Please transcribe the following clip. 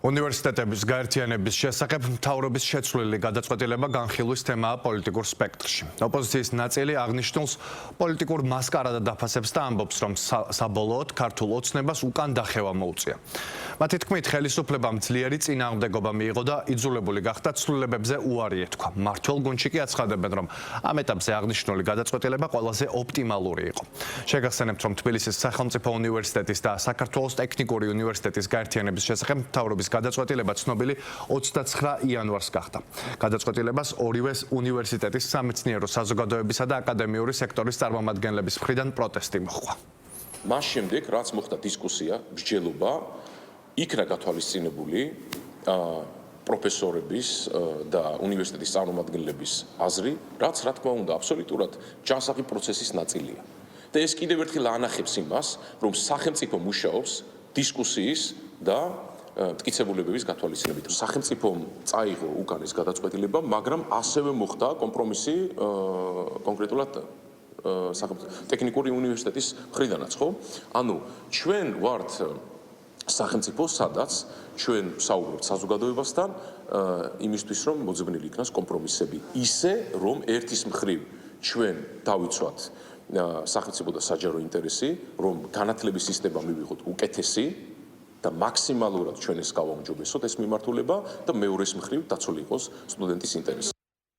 უნივერსიტეტების გაერთიანების შესახებ მთავრობის შეცვლილი გადაწყვეტილება განხილვის თემაა პოლიტიკურ სპექტრში. ოპოზიციის ნაწილი აღნიშნულს პოლიტიკურ მასკარადად დაფასებს და ამბობს, რომ საბოლოოდ ქართულ ოცნებას უკან დახევა მოუწია. მათი თქმით, ხელისუფლებამ ძლიერი წინააღმდეგობა მიიღო და იძულებული გახდა ცვლილებებზე უარი ეთქვა. მმართველ გუნდში კი აცხადებენ, რომ ამ ეტაპზე აღნიშნული გადაწყვეტილება ყველაზე ოპტიმალური იყო. შეგახსენებთ, რომ თბილისის სახელმწიფო უნივერსიტეტის და საქართველოს ტექნიკური უნივერსიტეტის გაერთიანების შესახებ მთავრობის გადაწყვეტილება ცნობილი 29 იანვარს გახდა. გადაწყვეტილებას ორივე უნივერსიტეტის სამეცნიერო საზოგადოებისა და აკადემიური სექტორის წარმომადგენლების მხრიდან პროტესტი მოჰყვა. მას შემდეგ, რაც მოხდა დისკუსია, მსჯელობა, იქნა გათვალისწინებული პროფესორების და უნივერსიტეტის წარმომადგენლების აზრი, რაც რა თქმა უნდა, აბსოლუტურად ჯანსაღი პროცესის ნაწილია. და ეს კიდევ ერთხელ ანახებს იმას, რომ სახელმწიფო მუშაობს დისკუსიის და მტკიცებულებების გათვალისწინებით. სახელმწიფომ წაიღო უკან ეს გადაწყვეტილება, მაგრამ ასევე მოხდა კომპრომისი კონკრეტულად ტექნიკური უნივერსიტეტის მხრიდანაც, ხო? ანუ ჩვენ ვართ სახელმწიფო, სადაც ჩვენ ვსაუბრობთ საზოგადოებასთან იმისთვის, რომ მოძებნილი იქნას კომპრომისები, ისე რომ ერთის მხრივ ჩვენ დავიცვათ სახელმწიფო და საჯარო ინტერესი, რომ განათლების სისტემა მივიღოთ უკეთესი და მაქსიმალურად ჩვენ ეს გავაუმჯობესოთ ეს მიმართულება და მეორეს მხრივ დაცული იყოს სტუდენტის ინტერესი.